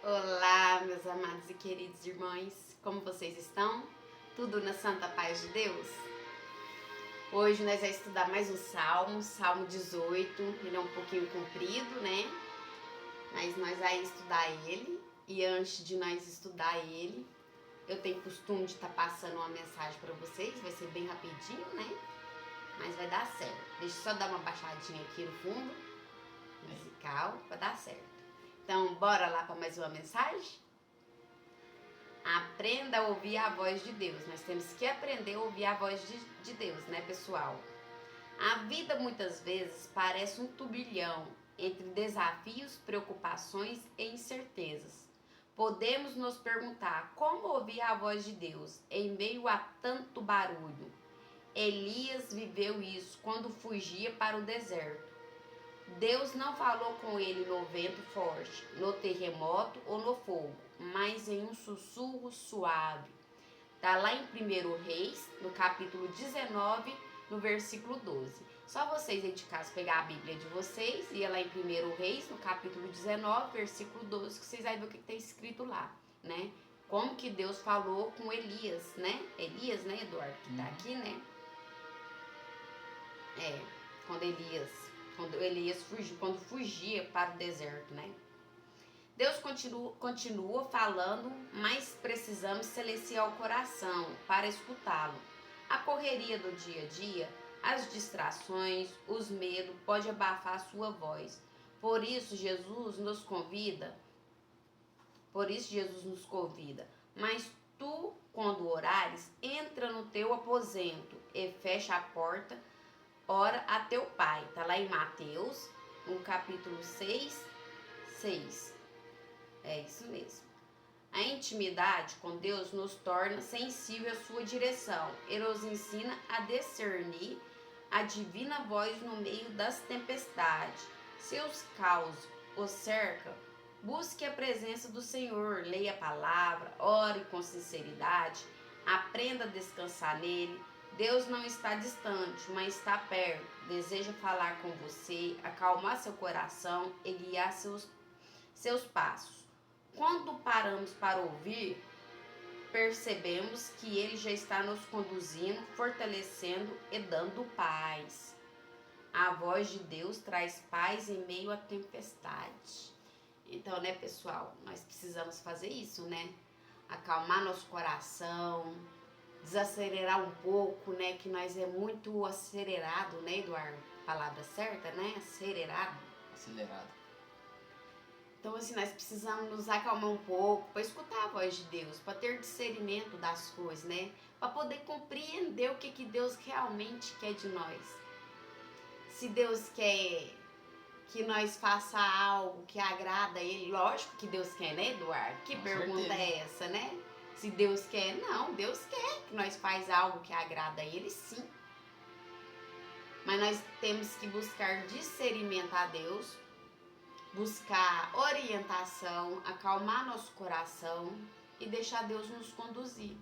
Olá, meus amados e queridos irmãos, como vocês estão? Tudo na santa paz de Deus? Hoje nós vamos estudar mais um salmo, Salmo 18, ele é um pouquinho comprido, né? Mas nós vamos estudar ele, e antes de nós estudar ele, eu tenho costume de estar passando uma mensagem para vocês, vai ser bem rapidinho, né? Mas vai dar certo. Deixa eu só dar uma baixadinha aqui no fundo, musical, para dar certo. Então, bora lá para mais uma mensagem? Aprenda a ouvir a voz de Deus. Nós temos que aprender a ouvir a voz de Deus, né, pessoal? A vida muitas vezes parece um turbilhão entre desafios, preocupações e incertezas. Podemos nos perguntar como ouvir a voz de Deus em meio a tanto barulho. Elias viveu isso quando fugia para o deserto. Deus não falou com ele no vento forte, no terremoto ou no fogo, mas em um sussurro suave. Está lá em 1 Reis, no capítulo 19, no versículo 12. Só vocês aí de casa pegar a Bíblia de vocês e ir lá em 1 Reis, no capítulo 19, versículo 12, que vocês vão ver o que está escrito lá, né? Como que Deus falou com Elias, né? Elias, né, Eduardo, que está aqui, né? Quando Elias fugia para o deserto, né? Deus continua falando, mas precisamos silenciar o coração para escutá-lo. A correria do dia a dia, as distrações, os medos pode abafar a sua voz. Por isso Jesus nos convida. Mas tu, quando orares, entra no teu aposento e fecha a porta. Ora a teu pai. Está lá em Mateus, no capítulo 6. É isso mesmo. A intimidade com Deus nos torna sensível à sua direção e nos ensina a discernir a divina voz no meio das tempestades. Seus caos o cercam. Busque a presença do Senhor, leia a palavra, ore com sinceridade, aprenda a descansar nele. Deus não está distante, mas está perto. Deseja falar com você, acalmar seu coração e guiar seus passos. Quando paramos para ouvir, percebemos que Ele já está nos conduzindo, fortalecendo e dando paz. A voz de Deus traz paz em meio à tempestade. Então, né, pessoal, nós precisamos fazer isso, né? Acalmar nosso coração, desacelerar um pouco, né? Que nós é muito acelerado, né, Eduardo? Palavra certa, né? Acelerado. Então, assim, nós precisamos nos acalmar um pouco para escutar a voz de Deus, para ter discernimento das coisas, né? Para poder compreender o que Deus realmente quer de nós. Se Deus quer que nós faça algo que agrada a Ele, lógico que Deus quer, né, Eduardo? Que pergunta é essa, né? Se Deus quer, não, Deus quer que nós faz algo que agrada a Ele, sim. Mas nós temos que buscar discernimento a Deus, buscar orientação, acalmar nosso coração e deixar Deus nos conduzir.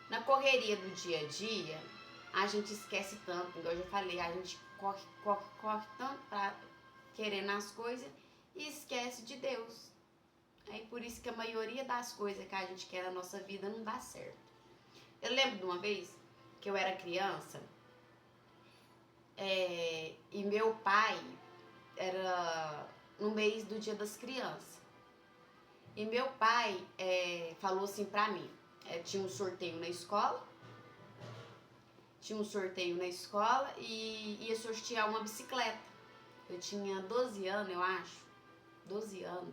Na correria do dia a dia, a gente esquece tanto, igual eu já falei, a gente corre tanto para querendo as coisas e esquece de Deus. É por isso que a maioria das coisas que a gente quer na nossa vida não dá certo. Eu lembro de uma vez que eu era criança e meu pai era no mês do Dia das Crianças. E meu pai falou assim pra mim, tinha um sorteio na escola, e ia sortear uma bicicleta. Eu tinha 12 anos, eu acho. 12 ou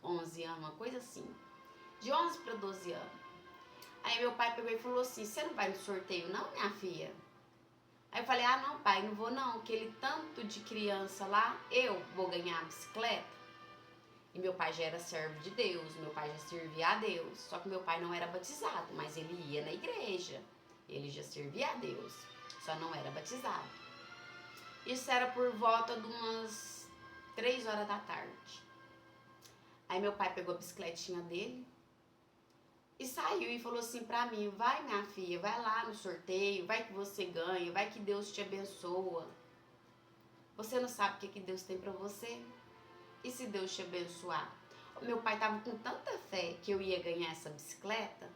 11 anos, uma coisa assim. De 11 para 12 anos. Aí meu pai pegou e falou assim, você não vai no sorteio não, minha filha? Aí eu falei, não pai, não vou não, aquele tanto de criança lá, eu vou ganhar a bicicleta. E meu pai já era servo de Deus, meu pai já servia a Deus. Só que meu pai não era batizado, mas ele ia na igreja. Ele já servia a Deus, só não era batizado. Isso era por volta de umas 3 horas da tarde. Aí meu pai pegou a bicicletinha dele e saiu e falou assim pra mim, vai minha filha, vai lá no sorteio, vai que você ganha, vai que Deus te abençoa. Você não sabe o que Deus tem pra você? E se Deus te abençoar? Meu pai estava com tanta fé que eu ia ganhar essa bicicleta.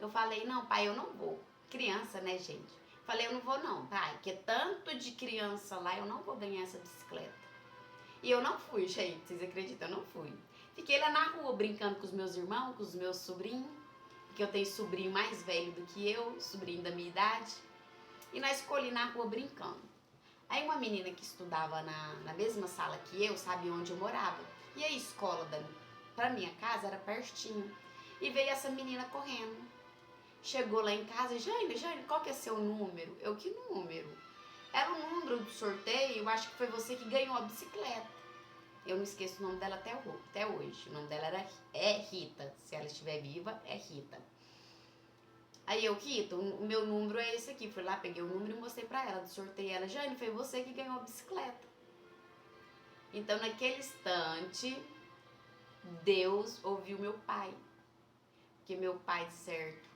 Eu falei, não, pai, eu não vou. Criança, né, gente? Falei, eu não vou não, pai, porque tanto de criança lá, eu não vou ganhar essa bicicleta. E eu não fui, gente, vocês acreditam? Eu não fui. Fiquei lá na rua brincando com os meus irmãos, com os meus sobrinhos, porque eu tenho sobrinho mais velho do que eu, sobrinho da minha idade. E nós escolhi na rua brincando. Aí uma menina que estudava na mesma sala que eu, sabe onde eu morava. E a escola pra minha casa era pertinho. E veio essa menina correndo. Chegou lá em casa, Jane, qual que é seu número? Eu, que número? Era o número do sorteio, eu acho que foi você que ganhou a bicicleta. Eu não esqueço o nome dela até hoje. O nome dela é Rita. Se ela estiver viva, é Rita. Aí eu, Rita, o meu número é esse aqui. Fui lá, peguei o número e mostrei pra ela do sorteio. Ela, Jane, foi você que ganhou a bicicleta. Então, naquele instante, Deus ouviu meu pai. Porque meu pai, certo,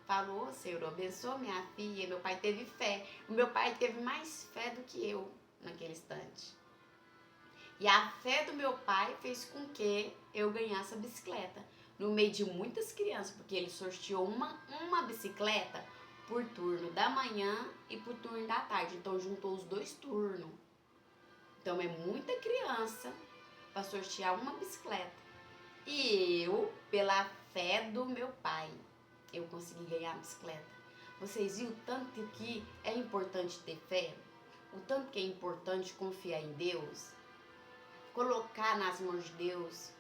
falou, Senhor, abençoa minha filha. Meu pai teve fé. O meu pai teve mais fé do que eu naquele instante. E a fé do meu pai fez com que eu ganhasse a bicicleta. No meio de muitas crianças, porque ele sorteou uma bicicleta por turno da manhã e por turno da tarde. Então juntou os 2 turnos. Então é muita criança para sortear uma bicicleta. E eu, pela fé do meu pai, eu consegui ganhar a bicicleta. Vocês viram o tanto que é importante ter fé? O tanto que é importante confiar em Deus? Colocar nas mãos de Deus,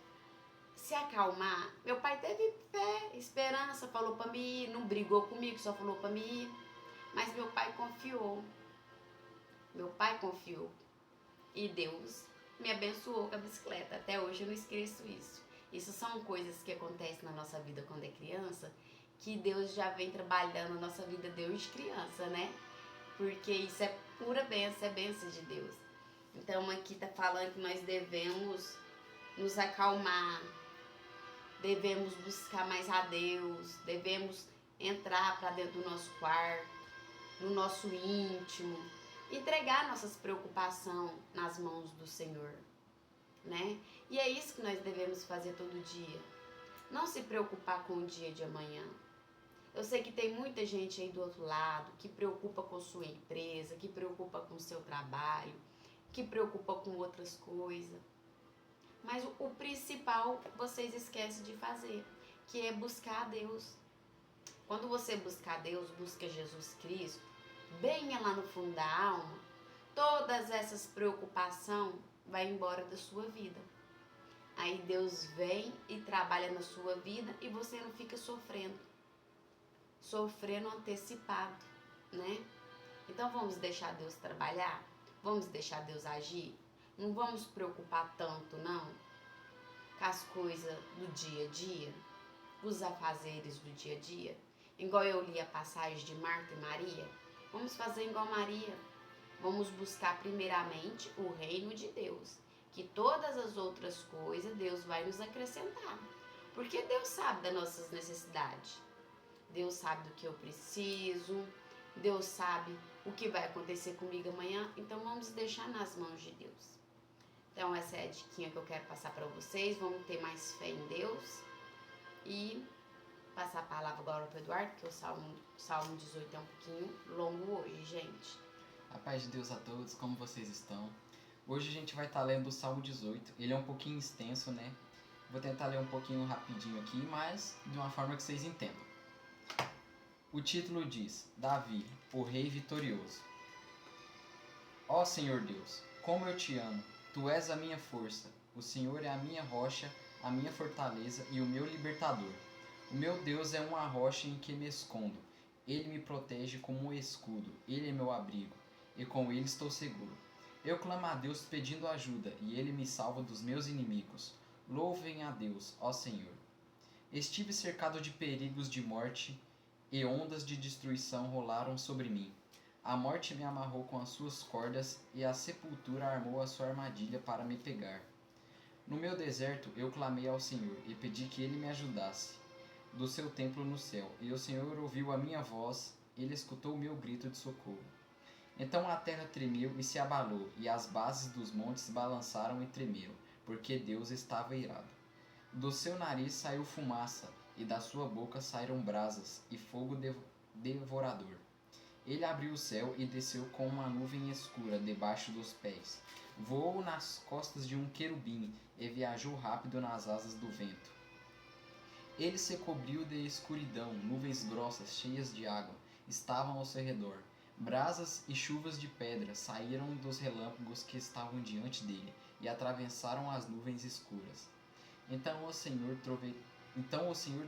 se acalmar. Meu pai teve fé, esperança, falou pra mim ir, não brigou comigo, só falou pra mim ir. Mas meu pai confiou. Meu pai confiou. E Deus me abençoou com a bicicleta. Até hoje eu não esqueço isso. Isso são coisas que acontecem na nossa vida quando é criança, que Deus já vem trabalhando na nossa vida desde criança, né? Porque isso é pura bênção, é bênção de Deus. Então aqui tá falando que nós devemos nos acalmar, devemos buscar mais a Deus, devemos entrar para dentro do nosso quarto, no nosso íntimo, entregar nossas preocupações nas mãos do Senhor, né? E é isso que nós devemos fazer todo dia. Não se preocupar com o dia de amanhã. Eu sei que tem muita gente aí do outro lado que preocupa com sua empresa, que preocupa com o seu trabalho, que preocupa com outras coisas. Mas o principal vocês esquecem de fazer, que é buscar a Deus. Quando você buscar Deus, busca Jesus Cristo, bem lá no fundo da alma, todas essas preocupações vai embora da sua vida. Aí Deus vem e trabalha na sua vida e você não fica sofrendo antecipado, né? Então vamos deixar Deus trabalhar? Vamos deixar Deus agir? Não vamos preocupar tanto, não, com as coisas do dia a dia, os afazeres do dia a dia. Igual eu li a passagem de Marta e Maria, vamos fazer igual Maria. Vamos buscar primeiramente o reino de Deus, que todas as outras coisas Deus vai nos acrescentar. Porque Deus sabe das nossas necessidades. Deus sabe do que eu preciso, Deus sabe o que vai acontecer comigo amanhã, então vamos deixar nas mãos de Deus. Então essa é a diquinha que eu quero passar para vocês, vamos ter mais fé em Deus e passar a palavra agora para o Eduardo, porque o Salmo 18 é um pouquinho longo hoje, gente. A paz de Deus a todos, como vocês estão? Hoje a gente vai estar lendo o Salmo 18, ele é um pouquinho extenso, né? Vou tentar ler um pouquinho rapidinho aqui, mas de uma forma que vocês entendam. O título diz, Davi, o rei vitorioso. Ó Senhor Deus, como eu te amo, tu és a minha força, o Senhor é a minha rocha, a minha fortaleza e o meu libertador. O meu Deus é uma rocha em que me escondo, ele me protege como um escudo, ele é meu abrigo, e com ele estou seguro. Eu clamo a Deus pedindo ajuda, e ele me salva dos meus inimigos. Louvem a Deus, ó Senhor. Estive cercado de perigos de morte, e ondas de destruição rolaram sobre mim. A morte me amarrou com as suas cordas, e a sepultura armou a sua armadilha para me pegar. No meu deserto eu clamei ao Senhor, e pedi que ele me ajudasse do seu templo no céu, e o Senhor ouviu a minha voz, ele escutou o meu grito de socorro. Então a terra tremeu e se abalou, e as bases dos montes balançaram e tremeram, porque Deus estava irado. Do seu nariz saiu fumaça, e da sua boca saíram brasas e fogo devorador. Ele abriu o céu e desceu com uma nuvem escura debaixo dos pés. Voou nas costas de um querubim e viajou rápido nas asas do vento. Ele se cobriu de escuridão, nuvens grossas cheias de água estavam ao seu redor. Brasas e chuvas de pedra saíram dos relâmpagos que estavam diante dele e atravessaram as nuvens escuras. Então o Senhor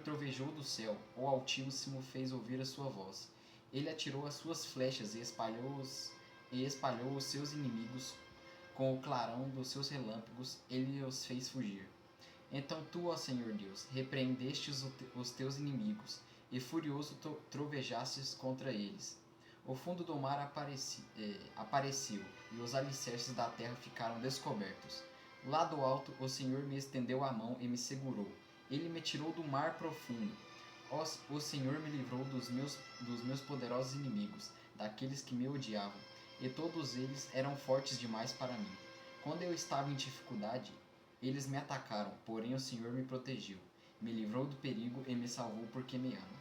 trovejou do céu, o Altíssimo fez ouvir a sua voz. Ele atirou as suas flechas e espalhou os seus inimigos com o clarão dos seus relâmpagos, ele os fez fugir. Então tu, ó Senhor Deus, repreendestes os teus inimigos, e furioso trovejastes contra eles. O fundo do mar apareceu, e os alicerces da terra ficaram descobertos. Lá do alto, o Senhor me estendeu a mão e me segurou. Ele me tirou do mar profundo. O Senhor me livrou dos meus poderosos inimigos, daqueles que me odiavam, e todos eles eram fortes demais para mim. Quando eu estava em dificuldade, eles me atacaram, porém o Senhor me protegeu, me livrou do perigo e me salvou porque me ama.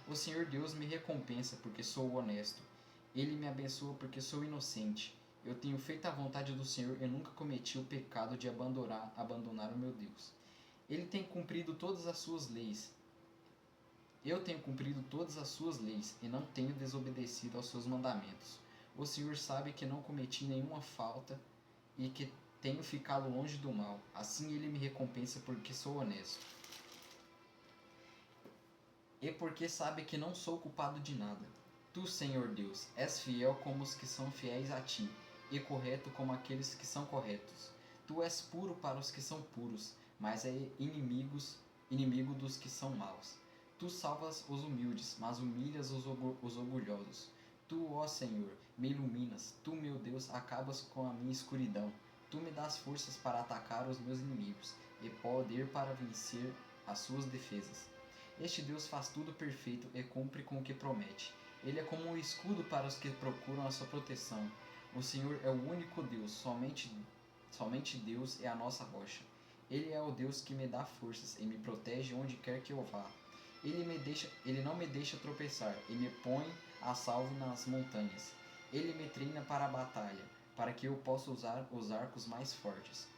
O Senhor Deus me recompensa porque sou honesto. Ele me abençoa porque sou inocente. Eu tenho feito a vontade do Senhor e nunca cometi o pecado de abandonar o meu Deus. Ele tem cumprido todas as suas leis. Eu tenho cumprido todas as suas leis e não tenho desobedecido aos seus mandamentos. O Senhor sabe que não cometi nenhuma falta e que tenho ficado longe do mal. Assim ele me recompensa porque sou honesto. E porque sabe que não sou culpado de nada. Tu, Senhor Deus, és fiel como os que são fiéis a ti, e correto como aqueles que são corretos. Tu és puro para os que são puros, mas é inimigo dos que são maus. Tu salvas os humildes, mas humilhas os orgulhosos. Tu, ó Senhor, me iluminas. Tu, meu Deus, acabas com a minha escuridão. Tu me dás forças para atacar os meus inimigos e poder para vencer as suas defesas. Este Deus faz tudo perfeito e cumpre com o que promete. Ele é como um escudo para os que procuram a sua proteção. O Senhor é o único Deus, somente Deus é a nossa rocha. Ele é o Deus que me dá forças e me protege onde quer que eu vá. Ele não me deixa tropeçar e me põe a salvo nas montanhas. Ele me treina para a batalha, para que eu possa usar os arcos mais fortes.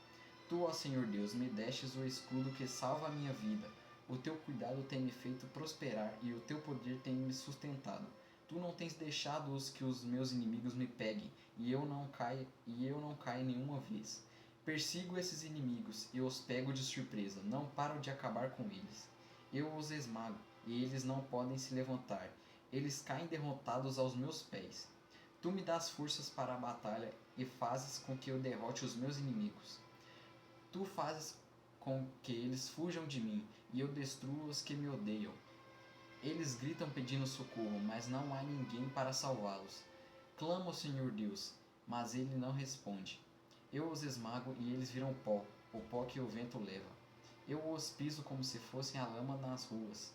Tu, ó Senhor Deus, me destes o escudo que salva a minha vida. O teu cuidado tem me feito prosperar e o teu poder tem me sustentado. Tu não tens deixado que os meus inimigos me peguem, e eu não caio nenhuma vez. Persigo esses inimigos e os pego de surpresa, não paro de acabar com eles. Eu os esmago, e eles não podem se levantar. Eles caem derrotados aos meus pés. Tu me dás forças para a batalha e fazes com que eu derrote os meus inimigos. Tu fazes com que eles fujam de mim, e eu destruo os que me odeiam. Eles gritam pedindo socorro, mas não há ninguém para salvá-los. Clamo ao Senhor Deus, mas ele não responde. Eu os esmago e eles viram pó, o pó que o vento leva. Eu os piso como se fossem a lama nas ruas.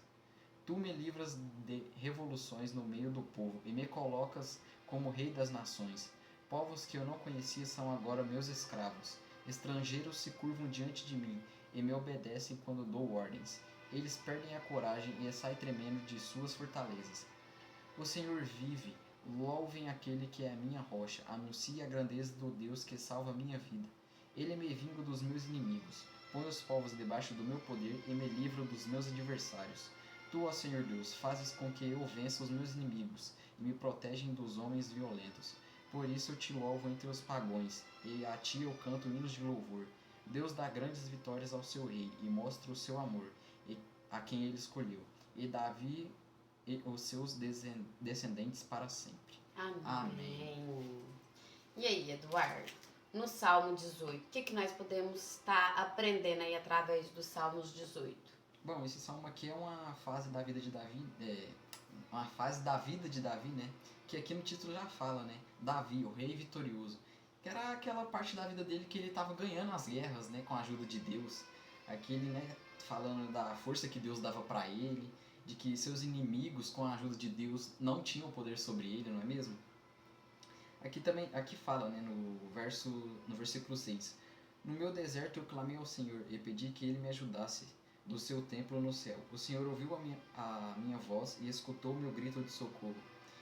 Tu me livras de revoluções no meio do povo e me colocas como rei das nações. Povos que eu não conhecia são agora meus escravos. Estrangeiros se curvam diante de mim e me obedecem quando dou ordens. Eles perdem a coragem e saem tremendo de suas fortalezas. O Senhor vive, louvem aquele que é a minha rocha, anuncie a grandeza do Deus que salva a minha vida. Ele me vinga dos meus inimigos, põe os povos debaixo do meu poder e me livra dos meus adversários. Tu, ó Senhor Deus, fazes com que eu vença os meus inimigos e me protegem dos homens violentos. Por isso eu te louvo entre os pagões, e a ti eu canto hinos de louvor. Deus dá grandes vitórias ao seu rei e mostra o seu amor a quem ele escolheu, e Davi e os seus descendentes para sempre. Amém. Amém. E aí, Eduardo? No Salmo 18, o que nós podemos estar aprendendo aí através dos Salmos 18? Bom, esse salmo aqui é uma fase da vida de Davi, uma fase da vida de Davi, né? Que aqui no título já fala, né? Davi, o rei vitorioso. Que era aquela parte da vida dele que ele estava ganhando as guerras, né? Com a ajuda de Deus. Aqui ele, né? Falando da força que Deus dava para ele, de que seus inimigos, com a ajuda de Deus, não tinham poder sobre ele, não é mesmo? Aqui fala, né? No versículo 6. No meu deserto eu clamei ao Senhor e pedi que Ele me ajudasse do seu templo no céu. O Senhor ouviu a minha voz e escutou o meu grito de socorro.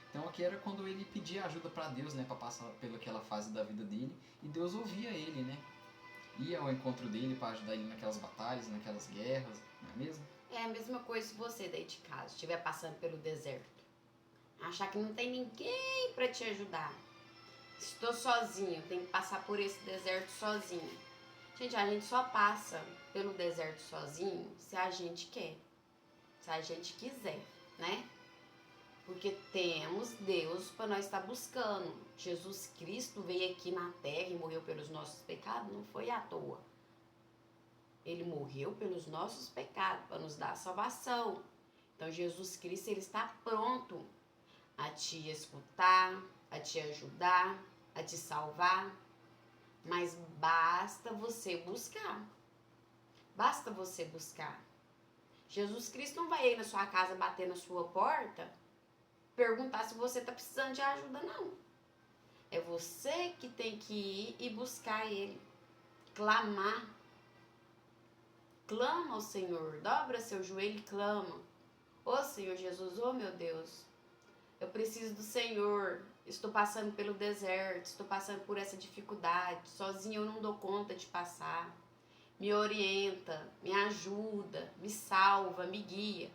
Então aqui era quando ele pedia ajuda para Deus, né, para passar pelaquela fase da vida dele, e Deus ouvia ele, né? Ia ao encontro dele para ajudar ele naquelas batalhas, naquelas guerras, não é mesmo? É a mesma coisa se você daí de casa estiver passando pelo deserto. Achar que não tem ninguém para te ajudar. Estou sozinho, tenho que passar por esse deserto sozinho. Gente, a gente só passa pelo deserto sozinho se a gente quer, se a gente quiser, né? Porque temos Deus para nós estar buscando. Jesus Cristo veio aqui na terra e morreu pelos nossos pecados, não foi à toa. Ele morreu pelos nossos pecados, para nos dar salvação. Então Jesus Cristo, ele está pronto a te escutar, a te ajudar, a te salvar. Mas basta você buscar. Basta você buscar. Jesus Cristo não vai ir na sua casa bater na sua porta, perguntar se você está precisando de ajuda, não. É você que tem que ir e buscar Ele. Clamar. Clama ao Senhor. Dobra seu joelho e clama. Ô Senhor Jesus, ô meu Deus, eu preciso do Senhor. Estou passando pelo deserto, estou passando por essa dificuldade. Sozinho eu não dou conta de passar. Me orienta, me ajuda, me salva, me guia.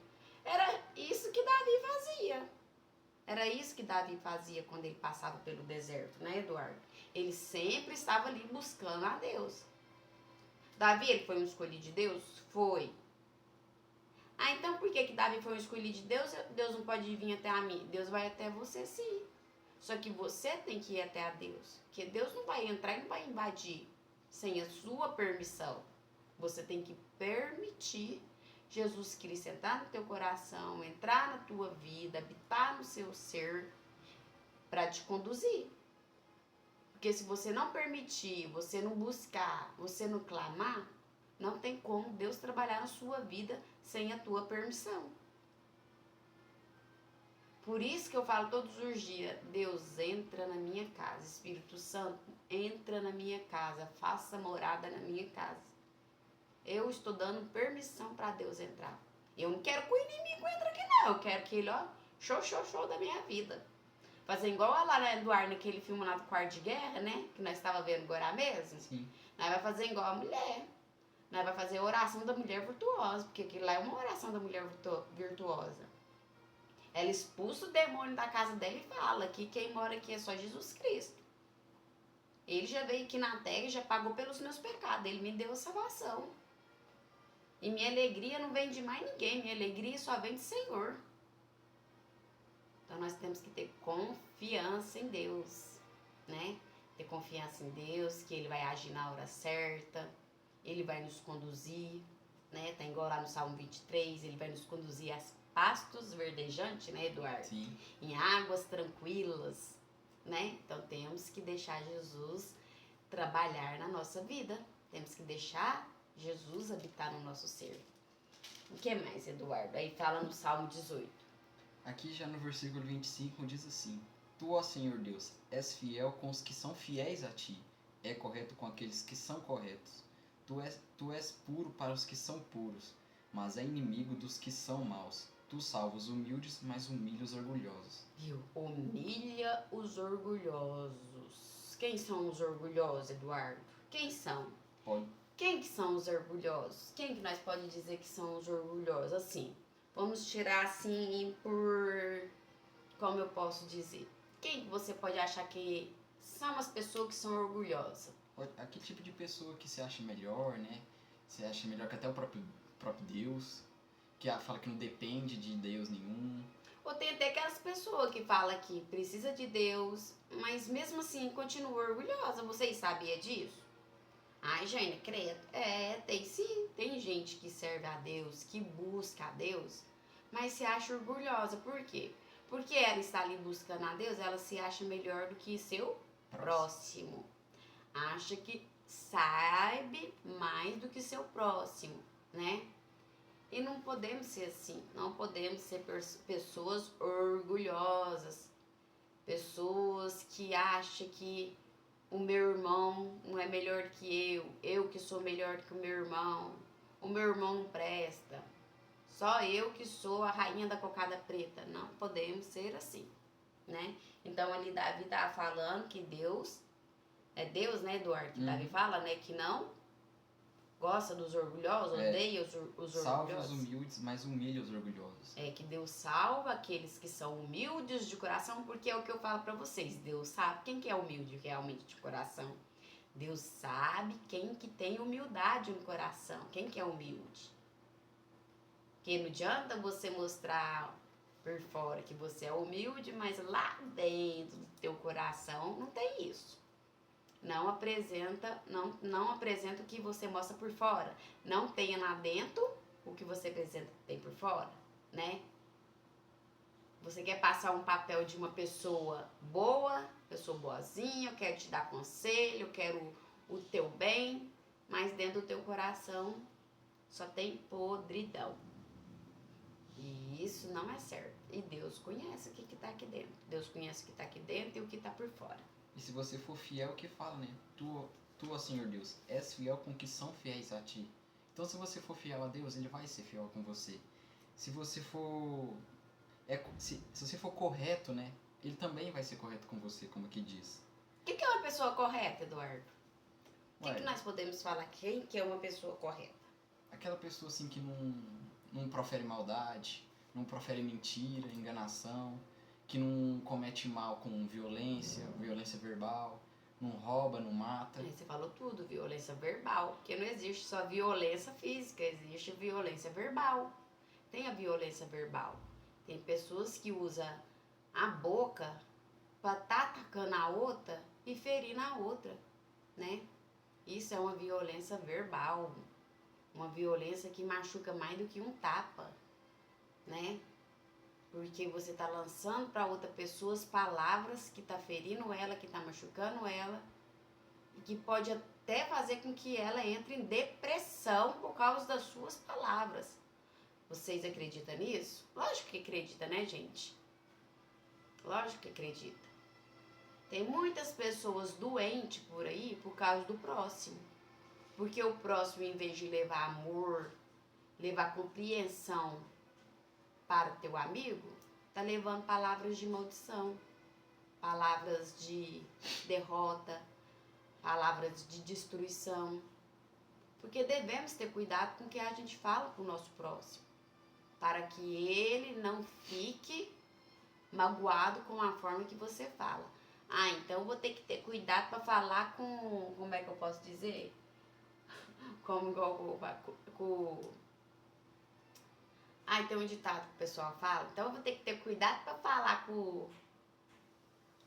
Era isso que Davi fazia. Era isso que Davi fazia quando ele passava pelo deserto, né, Eduardo? Ele sempre estava ali buscando a Deus. Davi, ele foi um escolhido de Deus? Foi. Ah, então por que Davi foi um escolhido de Deus? Deus não pode vir até a mim. Deus vai até você, sim. Só que você tem que ir até a Deus. Porque Deus não vai entrar e não vai invadir sem a sua permissão. Você tem que permitir Jesus Cristo entrar no teu coração, entrar na tua vida, habitar no seu ser, para te conduzir. Porque se você não permitir, você não buscar, você não clamar, não tem como Deus trabalhar na sua vida sem a tua permissão. Por isso que eu falo todos os dias, Deus entra na minha casa, Espírito Santo entra na minha casa, faça morada na minha casa. Eu estou dando permissão para Deus entrar. Eu não quero que o inimigo entre aqui, não. Eu quero que ele, ó, show da minha vida. Fazer igual lá na Eduardo, naquele filme lá do Quarto de Guerra, né? Que nós estava vendo agora mesmo. Sim. Nós vai fazer igual a mulher. Nós vai fazer a oração da mulher virtuosa. Porque aquilo lá é uma oração da mulher virtuosa. Ela expulsa o demônio da casa dela e fala que quem mora aqui é só Jesus Cristo. Ele já veio aqui na terra e já pagou pelos meus pecados. Ele me deu a salvação. E minha alegria não vem de mais ninguém. Minha alegria só vem do Senhor. Então nós temos que ter confiança em Deus, né? Ter confiança em Deus, que Ele vai agir na hora certa. Ele vai nos conduzir, né? Tá igual lá no Salmo 23. Ele vai nos conduzir a pastos verdejantes, né, Eduardo? Sim. Em águas tranquilas, né? Então temos que deixar Jesus trabalhar na nossa vida. Temos que deixar Jesus habitar no nosso ser. O que mais, Eduardo? Aí fala no Salmo 18. Aqui já no versículo 25 diz assim: Tu, ó Senhor Deus, és fiel com os que são fiéis a ti, é correto com aqueles que são corretos. Tu és puro para os que são puros, mas é inimigo dos que são maus. Tu salva os humildes, mas humilha os orgulhosos. Viu? Humilha os orgulhosos. Quem são os orgulhosos, Eduardo? Quem são? Pode. Quem que são os orgulhosos? Quem que nós pode dizer que são os orgulhosos? Assim, vamos tirar assim por... Como eu posso dizer? Quem que você pode achar que são as pessoas que são orgulhosas? Aquele tipo de pessoa que se acha melhor, né? Se acha melhor que até o próprio Deus. Que fala que não depende de Deus nenhum. Ou tem até aquelas pessoas que falam que precisa de Deus, mas mesmo assim continua orgulhosa. Vocês sabiam disso? Ai, Jane, credo. Tem sim. Tem gente que serve a Deus, que busca a Deus, mas se acha orgulhosa. Por quê? Porque ela está ali buscando a Deus, ela se acha melhor do que seu próximo. Acha que sabe mais do que seu próximo, né? E não podemos ser assim. Não podemos ser pessoas orgulhosas. Pessoas que acham que o meu irmão não é melhor que eu que sou melhor que o meu irmão não presta, só eu que sou a rainha da cocada preta. Não podemos ser assim, né? Então ali Davi tá falando que Deus, é Deus, né, Eduardo, que Davi fala, né, que não gosta dos orgulhosos, odeia os salva orgulhosos. os humildes, mas humilha os orgulhosos. É que Deus salva aqueles que são humildes de coração, porque é o que eu falo pra vocês. Deus sabe quem que é humilde realmente de coração. Deus sabe quem que tem humildade no coração, quem que é humilde. Porque não adianta você mostrar por fora que você é humilde, mas lá dentro do teu coração não tem isso. Não apresenta o que você mostra por fora. Não tenha lá dentro o que você apresenta tem por fora, né? Você quer passar um papel de uma pessoa boa, pessoa boazinha, eu quero te dar conselho, eu quero o teu bem, mas dentro do teu coração só tem podridão. E isso não é certo. E Deus conhece o que tá aqui dentro. Deus conhece o que tá aqui dentro e o que tá por fora. E se você for fiel, o que fala, né? Tu, ó Senhor Deus, és fiel com que são fiéis a ti. Então, se você for fiel a Deus, Ele vai ser fiel com você. Se você for... se você for correto, né? Ele também vai ser correto com você, como aqui diz. O que é uma pessoa correta, Eduardo? O Ué, que nós podemos falar? Quem que é uma pessoa correta? aquela pessoa assim que não profere maldade, não profere mentira, enganação, que não comete mal com violência verbal, não rouba, não mata. Você falou tudo, violência verbal, porque não existe só violência física, existe violência verbal. Tem a violência verbal. Tem pessoas que usam a boca para tá atacando a outra e ferindo a outra, né? Isso é uma violência verbal, uma violência que machuca mais do que um tapa, né? Porque você tá lançando para outra pessoa as palavras que tá ferindo ela, que tá machucando ela, e que pode até fazer com que ela entre em depressão por causa das suas palavras. Vocês acreditam nisso? Lógico que acredita, né, gente? Lógico que acredita. Tem muitas pessoas doentes por aí por causa do próximo. Porque o próximo, em vez de levar amor, levar compreensão para o teu amigo, tá levando palavras de maldição, palavras de derrota, palavras de destruição. Porque devemos ter cuidado com o que a gente fala para o nosso próximo, para que ele não fique magoado com a forma que você fala. Ah, então eu vou ter que ter cuidado para falar com... Como é que eu posso dizer? Como igual com... Ah, tem um ditado que o pessoal fala. Então eu vou ter que ter cuidado para falar com...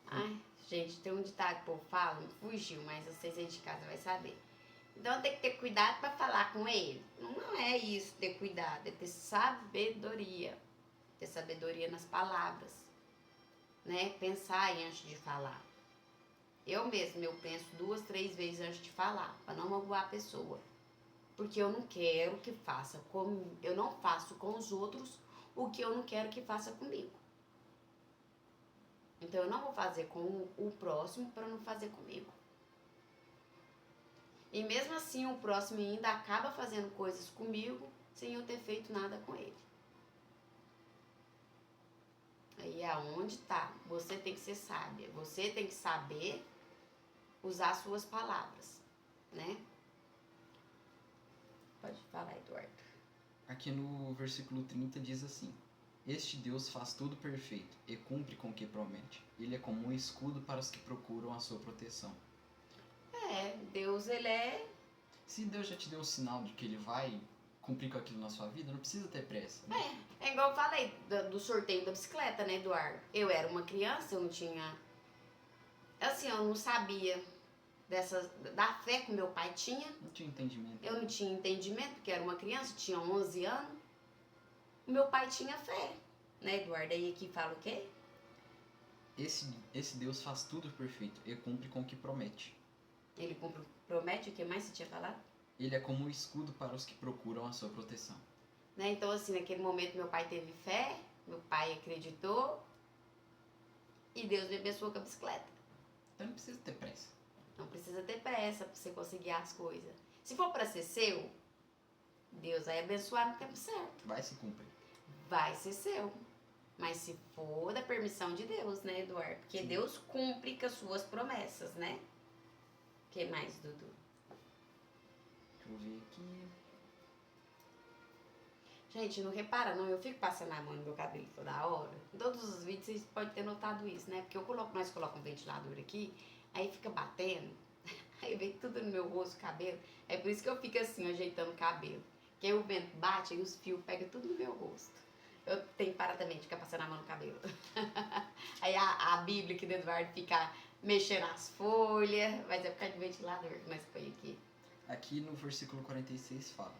Ai, gente, tem um ditado que o povo fala, fugiu, mas vocês aí de casa vai saber. Então eu tenho que ter cuidado para falar com ele. Não é isso, ter cuidado, é ter sabedoria. Ter sabedoria nas palavras, né? Pensar antes de falar. Eu penso 2, 3 vezes antes de falar, para não magoar a pessoa. Porque eu não quero que faça eu não faço com os outros o que eu não quero que faça comigo. Então eu não vou fazer com o próximo para não fazer comigo. E mesmo assim o próximo ainda acaba fazendo coisas comigo sem eu ter feito nada com ele. Aí é onde tá. Você tem que ser sábia. Você tem que saber usar suas palavras, né? Pode falar, Eduardo. Aqui no versículo 30 diz assim: Este Deus faz tudo perfeito e cumpre com o que promete. Ele é como um escudo para os que procuram a sua proteção. Deus, ele é... Se Deus já te deu um sinal de que ele vai cumprir com aquilo na sua vida, não precisa ter pressa. Né? É igual eu falei do sorteio da bicicleta, né, Eduardo? Eu era uma criança, eu não tinha... Assim, eu não sabia da fé que meu pai tinha. Não tinha entendimento. Eu não tinha entendimento, porque era uma criança, tinha 11 anos. Meu pai tinha fé, né, Eduardo? Aí aqui fala o quê? Esse Deus faz tudo perfeito e cumpre com o que promete. Ele promete o que mais você tinha falado? Ele é como um escudo para os que procuram a sua proteção. Né? Então, assim, naquele momento meu pai teve fé, meu pai acreditou e Deus me abençoou com a bicicleta. Então não precisa ter pressa. Não precisa ter pressa pra você conseguir as coisas. Se for pra ser seu, Deus vai abençoar no tempo certo. Vai se cumprir. Vai ser seu. Mas se for da permissão de Deus, né, Eduardo? Porque Sim. Deus cumpre com as suas promessas, né? O que mais, Dudu? Deixa eu ver aqui. Gente, não repara não, eu fico passando a mão no meu cabelo toda hora. Em todos os vídeos vocês podem ter notado isso, né? Porque nós colocamos um ventilador aqui, aí fica batendo, aí vem tudo no meu rosto, cabelo. É por isso que eu fico assim, ajeitando o cabelo. Que aí o vento bate e os fios pegam tudo no meu rosto. Eu tenho que parar também de ficar passando a mão no cabelo. Aí a Bíblia aqui do Eduardo fica mexendo as folhas, mas é por causa do ventilador que nós põe aqui. Aqui no versículo 46 fala: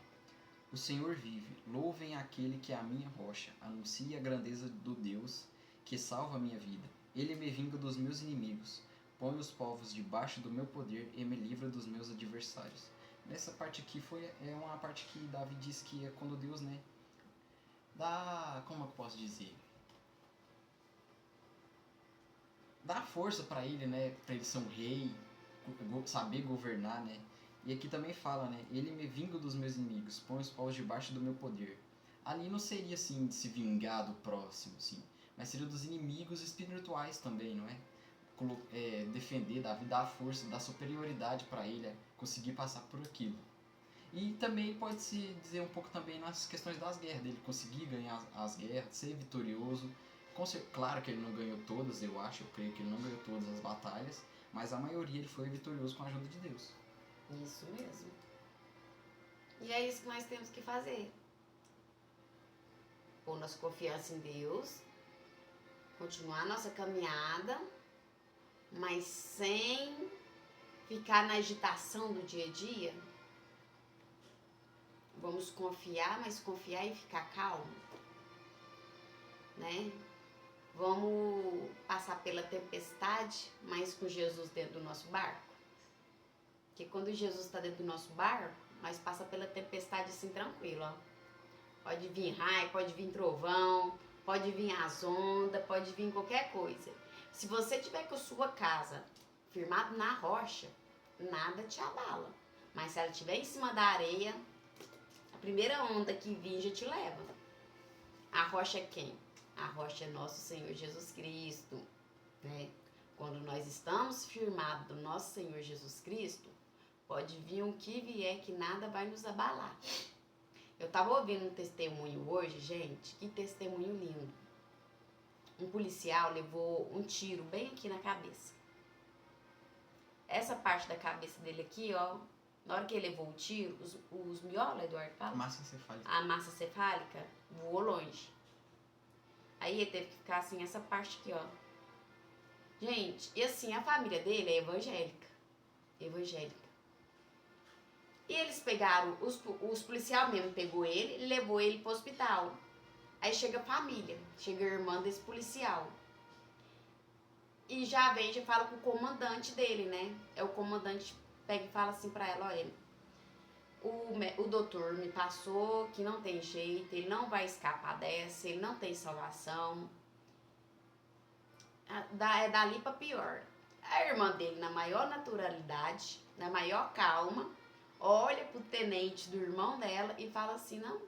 O Senhor vive, louvem aquele que é a minha rocha, anuncie a grandeza do Deus que salva a minha vida. Ele me vinga dos meus inimigos, põe os povos debaixo do meu poder e me livra dos meus adversários. Nessa parte aqui é uma parte que Davi diz que é quando Deus, né, dá, como eu posso dizer? Dá força para ele, né, para ele ser um rei, saber governar, né? E aqui também fala, né? Ele me vinga dos meus inimigos, põe os povos debaixo do meu poder. Ali não seria assim de se vingar do próximo, sim, mas seria dos inimigos espirituais também, não é? Defender, dar força, dar superioridade para ele, conseguir passar por aquilo. E também pode se dizer um pouco também nas questões das guerras, dele conseguir ganhar as guerras, ser vitorioso. Claro que ele não ganhou todas, eu creio que ele não ganhou todas as batalhas, mas a maioria ele foi vitorioso com a ajuda de Deus. Isso mesmo. E é isso que nós temos que fazer. Pôr nossa confiança em Deus, continuar nossa caminhada, mas sem ficar na agitação do dia a dia. Vamos confiar, mas confiar e ficar calmo, né? Vamos passar pela tempestade, mas com Jesus dentro do nosso barco. Porque quando Jesus está dentro do nosso barco, nós passa pela tempestade assim tranquilo, ó. Pode vir raio, pode vir trovão, pode vir as ondas, pode vir qualquer coisa. Se você tiver com a sua casa firmado na rocha, nada te abala. Mas se ela estiver em cima da areia, a primeira onda que vir já te leva. A rocha é quem? A rocha é nosso Senhor Jesus Cristo, né? Quando nós estamos firmados no nosso Senhor Jesus Cristo, pode vir o que vier que nada vai nos abalar. Eu tava ouvindo um testemunho hoje, gente, que testemunho lindo. Um policial levou um tiro bem aqui na cabeça. Essa parte da cabeça dele aqui, ó, na hora que ele levou o tiro, os miolos, Eduardo, fala? Massa encefálica. A massa cefálica voou longe. Aí ele teve que ficar assim, essa parte aqui, ó. Gente, e assim, a família dele é evangélica. Evangélica. E eles pegaram, os policiais mesmo pegou ele e levou ele pro hospital. Aí chega a família, chega a irmã desse policial. E já vem, já fala com o comandante dele, né? É o comandante pega e fala assim pra ela, olha, o doutor me passou que não tem jeito, ele não vai escapar dessa, ele não tem salvação. É dali pra pior. A irmã dele, na maior naturalidade, na maior calma, olha pro tenente do irmão dela e fala assim, não,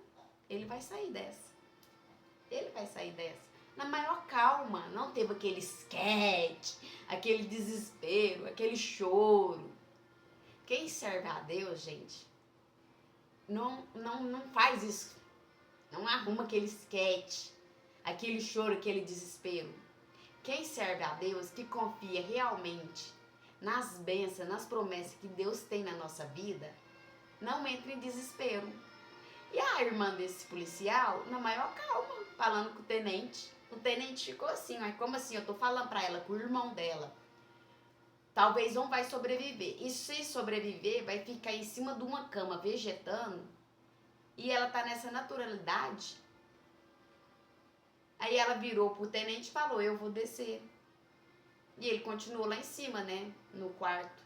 ele vai sair dessa. Ele vai sair dessa. Na maior calma, não teve aquele esquete, aquele desespero, aquele choro. Quem serve a Deus, gente, não faz isso. Não arruma aquele esquete, aquele choro, aquele desespero. Quem serve a Deus, que confia realmente nas bênçãos, nas promessas que Deus tem na nossa vida, não entra em desespero. E a irmã desse policial, na maior calma, falando com o tenente. O tenente ficou assim, mas como assim? Eu tô falando pra ela, com o irmão dela. Talvez não vai sobreviver. E se sobreviver, vai ficar em cima de uma cama vegetando. E ela tá nessa naturalidade. Aí ela virou pro tenente e falou, eu vou descer. E ele continuou lá em cima, né? No quarto.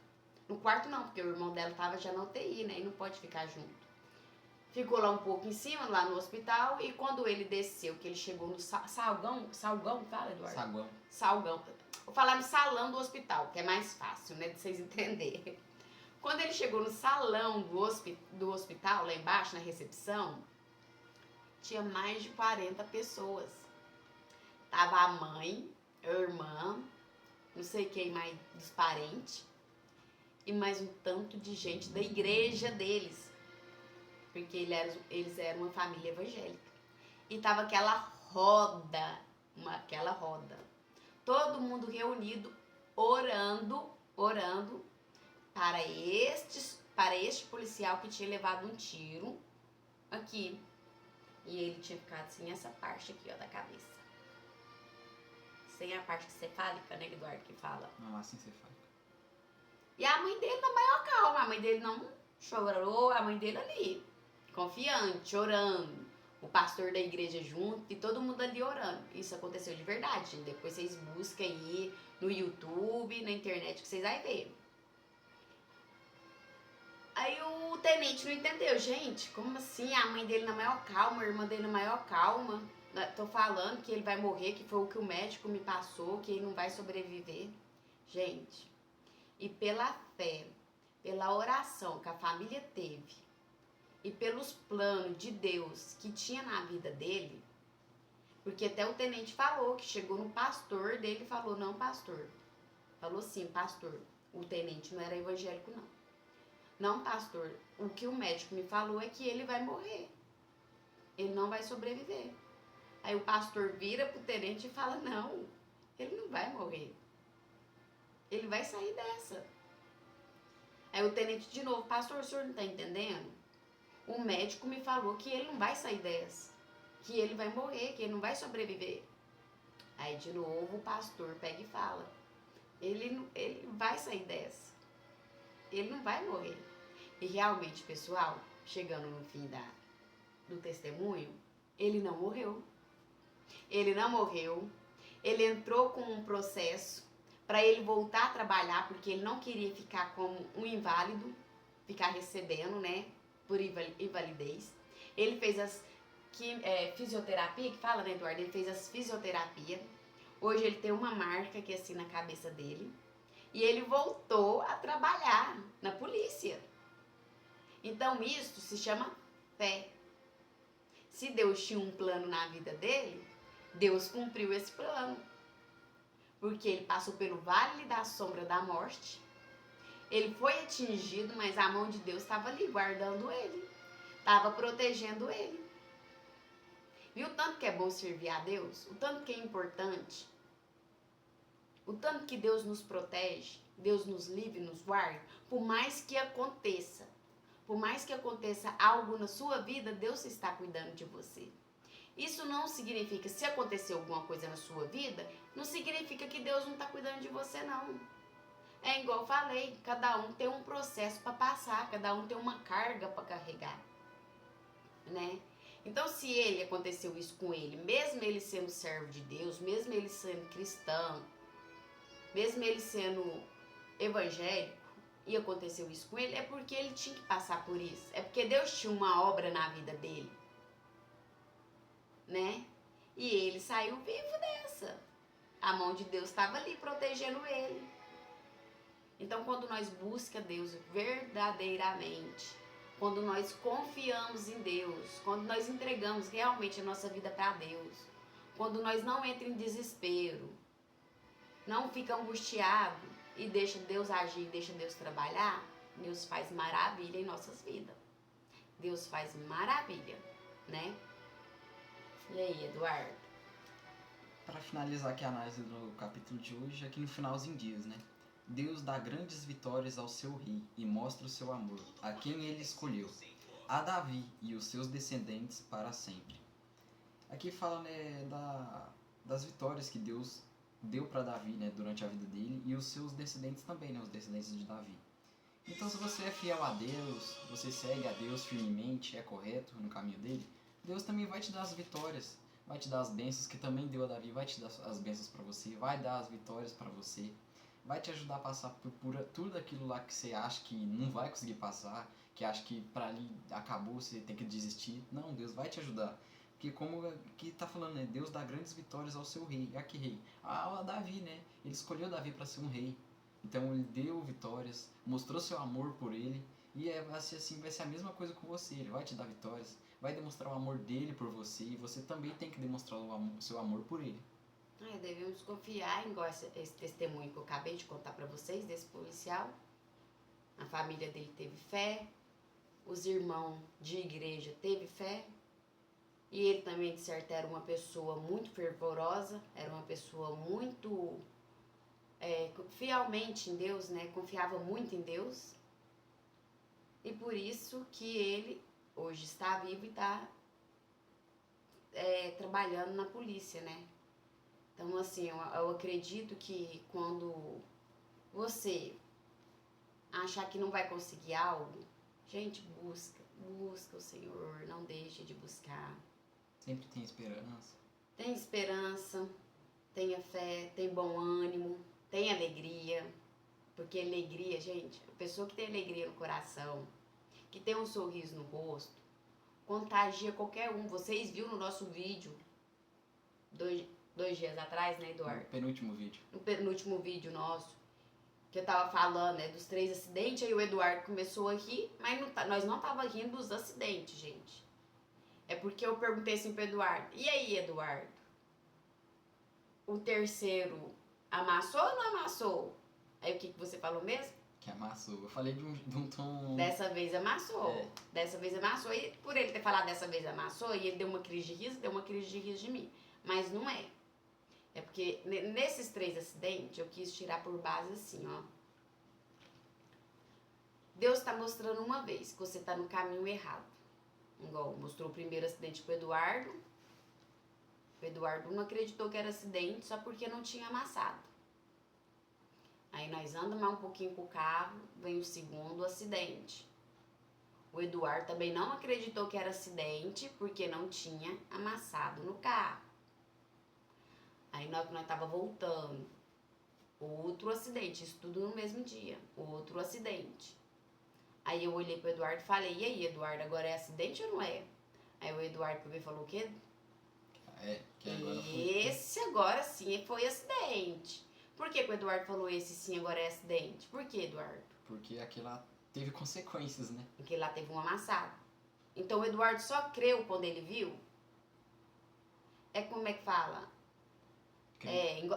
No quarto não, porque o irmão dela tava já na UTI, né? E não pode ficar junto. ficou lá um pouco em cima, lá no hospital, e quando ele desceu, que ele chegou no salgão, fala, Eduardo? Salgão. Vou falar no salão do hospital, que é mais fácil, né, de vocês entenderem. Quando ele chegou no salão do hospital, lá embaixo, na recepção, tinha mais de 40 pessoas. Tava a mãe, a irmã, não sei quem mais dos parentes, e mais um tanto de gente da igreja deles, porque eles eram uma família evangélica. E tava aquela roda, todo mundo reunido, orando para este policial que tinha levado um tiro aqui. E ele tinha ficado sem essa parte aqui, ó, da cabeça. Sem a parte cefálica, né, Eduardo, que fala. Não, assim cefálica. E a mãe dele na maior calma, a mãe dele não chorou, a mãe dele ali, confiante, orando. O pastor da igreja junto e todo mundo ali orando. Isso aconteceu de verdade, gente. Depois vocês buscam aí no YouTube, na internet, que vocês vão ver. Aí o tenente não entendeu, gente, como assim? A mãe dele na maior calma, a irmã dele na maior calma. Tô falando que ele vai morrer, que foi o que o médico me passou, que ele não vai sobreviver. Gente, e pela fé, pela oração que a família teve e pelos planos de Deus que tinha na vida dele, porque até o tenente falou, que chegou no pastor dele e falou, não, pastor. Falou sim, pastor. O tenente não era evangélico, não. Não, pastor, o que o médico me falou é que ele vai morrer. Ele não vai sobreviver. Aí o pastor vira pro tenente e fala, não, ele não vai morrer. Ele vai sair dessa. Aí o tenente de novo, pastor, o senhor não tá entendendo? O médico me falou que ele não vai sair dessa. Que ele vai morrer, que ele não vai sobreviver. Aí de novo o pastor pega e fala, ele vai sair dessa. Ele não vai morrer. E realmente, pessoal, chegando no fim do testemunho, ele não morreu. Ele não morreu. Ele entrou com um processo para ele voltar a trabalhar, porque ele não queria ficar como um inválido, ficar recebendo, né, por invalidez. Ele fez fisioterapia, que fala, né, Eduardo? Ele fez as fisioterapia. Hoje ele tem uma marca aqui assim na cabeça dele. E ele voltou a trabalhar na polícia. Então isso se chama fé. Se Deus tinha um plano na vida dele, Deus cumpriu esse plano. Porque ele passou pelo vale da sombra da morte. Ele foi atingido, mas a mão de Deus estava ali guardando ele. Estava protegendo ele. Viu o tanto que é bom servir a Deus? O tanto que é importante? O tanto que Deus nos protege, Deus nos livre, nos guarda, por mais que aconteça algo na sua vida, Deus está cuidando de você. Isso não significa, se acontecer alguma coisa na sua vida, não significa que Deus não está cuidando de você, não. É igual eu falei, cada um tem um processo para passar, cada um tem uma carga para carregar, né? Então, se aconteceu isso com ele, mesmo ele sendo servo de Deus, mesmo ele sendo cristão, mesmo ele sendo evangélico, e aconteceu isso com ele, é porque ele tinha que passar por isso. É porque Deus tinha uma obra na vida dele, né? E ele saiu vivo dessa. A mão de Deus estava ali protegendo ele. Então, quando nós buscamos Deus verdadeiramente, quando nós confiamos em Deus, quando nós entregamos realmente a nossa vida para Deus, quando nós não entramos em desespero, não fica angustiado e deixa Deus agir, deixa Deus trabalhar, Deus faz maravilha em nossas vidas. Deus faz maravilha, né? E aí, Eduardo? Para finalizar aqui a análise do capítulo de hoje, aqui no finalzinho diz, né? Deus dá grandes vitórias ao seu rei e mostra o seu amor a quem ele escolheu, a Davi e os seus descendentes para sempre. Aqui fala, né, das vitórias que Deus deu para Davi, né, durante a vida dele, e os seus descendentes também, né, os descendentes de Davi. Então, se você é fiel a Deus, você segue a Deus firmemente, é correto no caminho dele, Deus também vai te dar as vitórias, vai te dar as bênçãos que também deu a Davi, vai te dar as bênçãos para você, vai dar as vitórias para você, vai te ajudar a passar por tudo aquilo lá que você acha que não vai conseguir passar, que acha que pra ali acabou, você tem que desistir. Não, Deus vai te ajudar. Porque como que tá falando, né? Deus dá grandes vitórias ao seu rei. A que rei? A Davi, né? Ele escolheu Davi para ser um rei. Então ele deu vitórias, mostrou seu amor por ele. E vai ser assim, vai ser a mesma coisa com você. Ele vai te dar vitórias, vai demonstrar o amor dele por você. E você também tem que demonstrar o seu amor por ele. Devemos confiar, igual esse testemunho que eu acabei de contar para vocês, desse policial. A família dele teve fé, os irmãos de igreja teve fé, e ele também, de certo, era uma pessoa muito fervorosa, era uma pessoa muito fielmente em Deus, né? Confiava muito em Deus, e por isso que ele hoje está vivo e está trabalhando na polícia, né? Então, assim, eu acredito que quando você achar que não vai conseguir algo, gente, busca o Senhor, não deixe de buscar. Sempre tem esperança. Tem esperança, tenha fé, tem bom ânimo, tem alegria, porque alegria, gente, a pessoa que tem alegria no coração, que tem um sorriso no rosto, contagia qualquer um. Vocês viram no nosso vídeo, dois dias atrás, né, Eduardo? No penúltimo vídeo. No penúltimo vídeo nosso, que eu tava falando, né, dos 3 acidentes, aí o Eduardo começou a rir, mas nós não tava rindo dos acidentes, gente. É porque eu perguntei assim pro Eduardo, e aí, Eduardo? O terceiro amassou ou não amassou? Aí o que você falou mesmo? Que amassou. Eu falei de um tom... Dessa vez amassou. É. Dessa vez amassou. E por ele ter falado dessa vez amassou, e ele deu uma crise de riso de mim. Mas não é. É porque nesses 3 acidentes eu quis tirar por base assim, ó. Deus está mostrando uma vez que você está no caminho errado. Igual mostrou o primeiro acidente pro Eduardo. O Eduardo não acreditou que era acidente só porque não tinha amassado. Aí nós andamos mais um pouquinho com o carro, vem o segundo acidente. O Eduardo também não acreditou que era acidente porque não tinha amassado no carro. Aí nós tava voltando, outro acidente, isso tudo no mesmo dia, outro acidente. Aí eu olhei pro Eduardo e falei, e aí, Eduardo, agora é acidente ou não é? Aí o Eduardo falou o quê? Que agora foi... Esse agora sim foi acidente. Por que o Eduardo falou esse sim agora é acidente? Por que, Eduardo? Porque aquilo lá teve consequências, né? Porque lá teve um amassado. Então o Eduardo só creu quando ele viu? Como é que fala?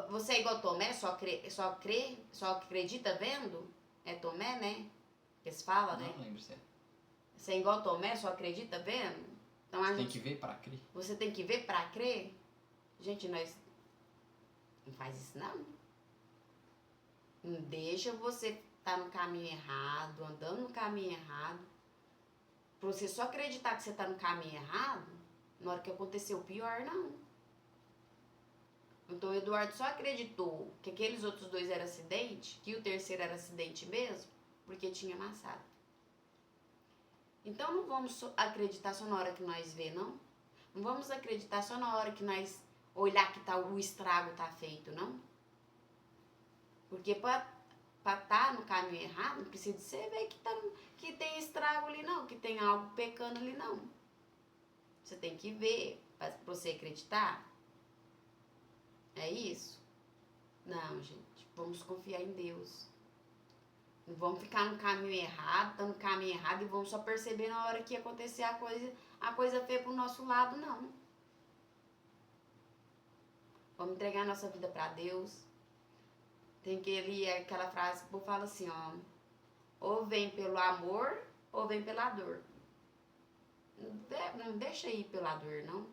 Você é igual Tomé, só acredita vendo? É Tomé, né? Que se fala, né? Não lembro se é. Você é igual Tomé, só acredita vendo? Então a gente tem que ver para crer. Você tem que ver pra crer? Gente, nós não faz isso não. Não deixa você estar no caminho errado, andando no caminho errado. Pra você só acreditar que você tá no caminho errado, na hora que aconteceu o pior, não. Então o Eduardo só acreditou que aqueles outros 2 eram acidente, que o terceiro era acidente mesmo, porque tinha amassado. Então não vamos acreditar só na hora que nós vê, não. Não vamos acreditar só na hora que nós olhar que o estrago tá feito, não. Porque para estar no caminho errado, não precisa você ver que tem estrago ali, não, que tem algo pecando ali, não. Você tem que ver para você acreditar. É isso? Não, gente. Vamos confiar em Deus. Não vamos ficar no caminho errado, tá no caminho errado e vamos só perceber na hora que acontecer a coisa feia pro nosso lado, não. Vamos entregar a nossa vida para Deus. Tem aquela frase que o povo fala assim, ó. Ou vem pelo amor, ou vem pela dor. Não deixa ir pela dor, não.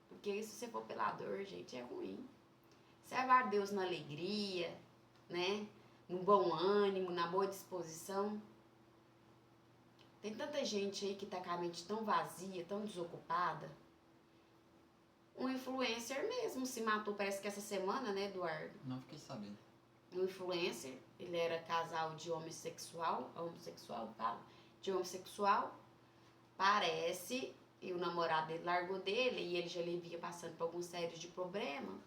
Porque se você for pela dor, gente, é ruim. Serve a Deus na alegria, né? No bom ânimo, na boa disposição. Tem tanta gente aí que tá com a mente tão vazia, tão desocupada. Um influencer mesmo se matou, parece que essa semana, né, Eduardo? Não fiquei sabendo. Um influencer, ele era casal de homossexual, parece, e o namorado dele largou dele, e ele já lhe via passando por alguns sérios de problema.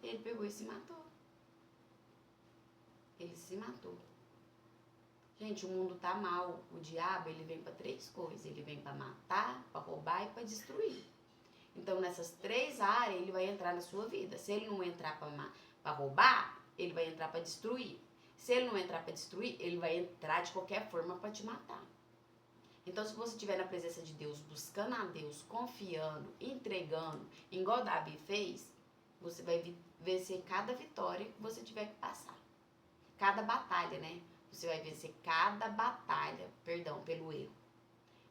Ele pegou e se matou. Ele se matou. Gente, o mundo tá mal. O diabo, ele vem para 3 coisas. Ele vem para matar, para roubar e para destruir. Então, nessas 3 áreas, ele vai entrar na sua vida. Se ele não entrar para roubar, ele vai entrar para destruir. Se ele não entrar para destruir, ele vai entrar de qualquer forma para te matar. Então, se você estiver na presença de Deus, buscando a Deus, confiando, entregando, igual Davi fez, você vai vencer cada vitória que você tiver que passar. Cada batalha, né? Você vai vencer cada batalha, perdão, pelo erro.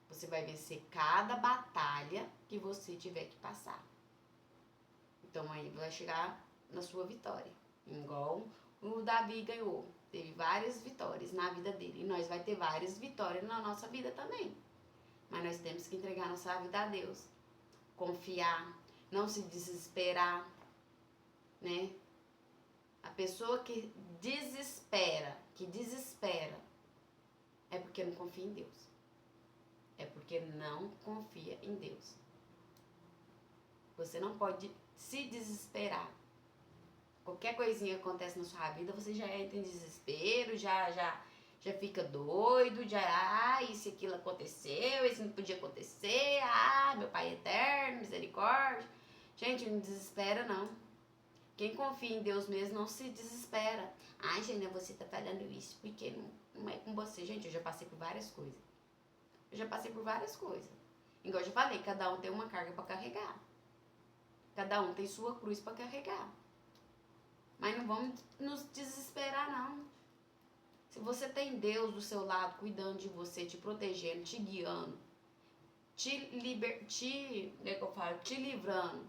Você vai vencer cada batalha que você tiver que passar. Então, aí vai chegar na sua vitória. Igual o Davi ganhou. Teve várias vitórias na vida dele. E nós vai ter várias vitórias na nossa vida também. Mas nós temos que entregar nossa vida a Deus. Confiar. Não se desesperar. Né? A pessoa que desespera, é porque não confia em Deus. É porque não confia em Deus. Você não pode se desesperar. Qualquer coisinha que acontece na sua vida, você já entra em desespero, já fica doido, isso e aquilo aconteceu, isso não podia acontecer, meu Pai eterno, misericórdia. Gente, não desespera não. Quem confia em Deus mesmo não se desespera. Gente, você tá falando isso porque não é com você. Gente, eu já passei por várias coisas. Igual eu já falei, cada um tem uma carga para carregar. Cada um tem sua cruz para carregar. Mas não vamos nos desesperar, não. Se você tem Deus do seu lado, cuidando de você, te protegendo, te guiando, te livrando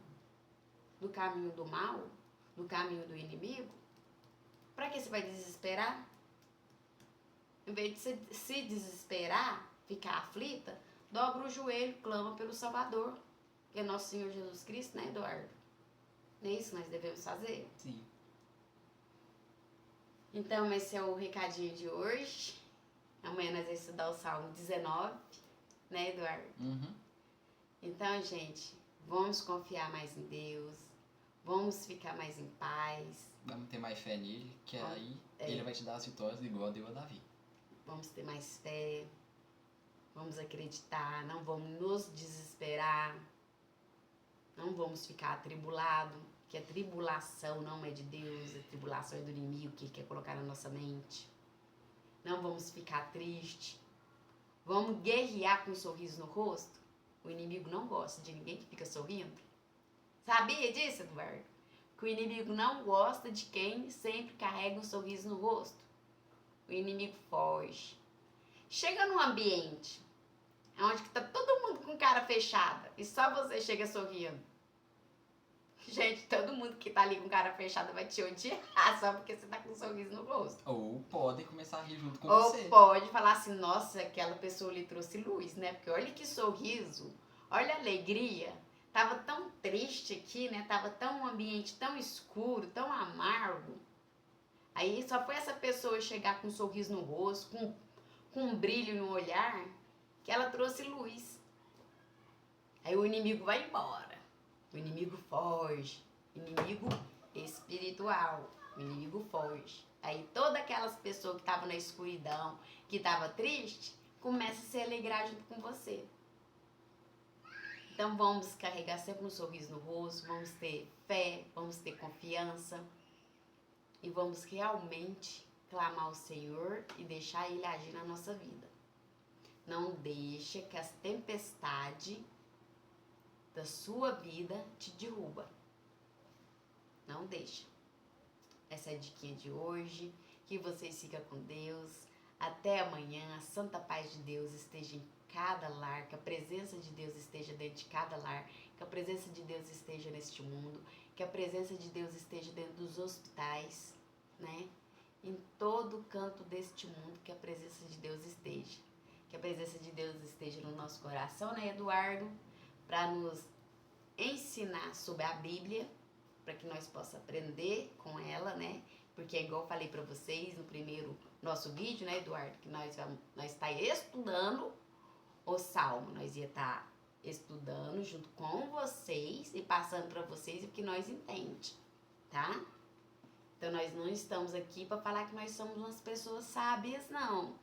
do caminho do mal, do caminho do inimigo, para que você vai desesperar? Em vez de você se desesperar, ficar aflita, dobra o joelho, clama pelo Salvador, que é nosso Senhor Jesus Cristo, né, Eduardo? Não é isso que nós devemos fazer? Sim. Então, esse é o recadinho de hoje. Amanhã nós vamos estudar o Salmo 19, né, Eduardo? Uhum. Então, gente, vamos confiar mais em Deus, vamos ficar mais em paz. Vamos ter mais fé nele, que aí ele vai te dar as vitórias igual deu a Davi. Vamos ter mais fé, vamos acreditar, não vamos nos desesperar, não vamos ficar atribulados, que a tribulação não é de Deus, a tribulação é do inimigo que ele quer colocar na nossa mente. Não vamos ficar tristes, vamos guerrear com um sorriso no rosto. O inimigo não gosta de ninguém que fica sorrindo. Sabia disso, Eduardo? Que o inimigo não gosta de quem sempre carrega um sorriso no rosto. O inimigo foge. Chega num ambiente onde tá todo mundo com cara fechada e só você chega sorrindo. Gente, todo mundo que tá ali com cara fechada vai te odiar só porque você tá com um sorriso no rosto. Ou podem começar a rir junto com Ou você. Ou pode falar assim, nossa, aquela pessoa lhe trouxe luz, né? Porque olha que sorriso, olha a alegria. Tava tão triste aqui, né? Tava um ambiente tão escuro, tão amargo. Aí só foi essa pessoa chegar com um sorriso no rosto, com um brilho no olhar, que ela trouxe luz. Aí o inimigo vai embora. O inimigo foge. Inimigo espiritual. O inimigo foge. Aí todas aquelas pessoas que estavam na escuridão, que estavam tristes, começam a se alegrar junto com você. Então vamos carregar sempre um sorriso no rosto, vamos ter fé, vamos ter confiança e vamos realmente clamar ao Senhor e deixar Ele agir na nossa vida. Não deixa que as tempestades da sua vida te derruba. Não deixa. Essa é a diquinha de hoje. Que vocês fiquem com Deus. Até amanhã. A santa paz de Deus esteja em cada lar. Que a presença de Deus esteja dentro de cada lar. Que a presença de Deus esteja neste mundo. Que a presença de Deus esteja dentro dos hospitais, né? Em todo canto deste mundo, que a presença de Deus esteja. Que a presença de Deus esteja no nosso coração, né, Eduardo? Para nos ensinar sobre a Bíblia, para que nós possamos aprender com ela, né? Porque é igual eu falei para vocês no primeiro nosso vídeo, né, Eduardo? Que nós está estudando o Salmo. Nós ia estar estudando junto com vocês e passando para vocês o que nós entendemos, tá? Então nós não estamos aqui para falar que nós somos umas pessoas sábias, não.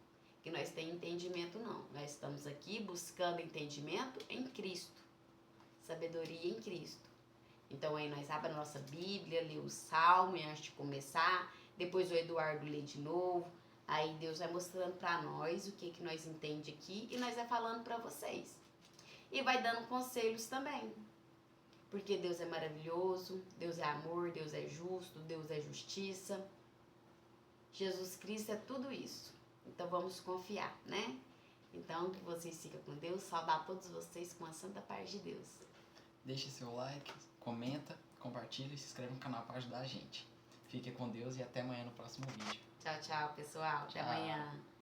que nós temos entendimento, não. Nós estamos aqui buscando entendimento em Cristo. Sabedoria em Cristo. Então aí nós abrimos a nossa Bíblia, lê o Salmo antes de começar, depois o Eduardo lê de novo, aí Deus vai mostrando para nós o que nós entende aqui e nós vai falando para vocês. E vai dando conselhos também, porque Deus é maravilhoso, Deus é amor, Deus é justo, Deus é justiça. Jesus Cristo é tudo isso, então vamos confiar, né? Então que vocês fiquem com Deus, saudar todos vocês com a santa paz de Deus. Deixe seu like, comenta, compartilha e se inscreve no canal para ajudar a gente. Fique com Deus e até amanhã no próximo vídeo. Tchau, tchau, pessoal. Até Tchau. amanhã.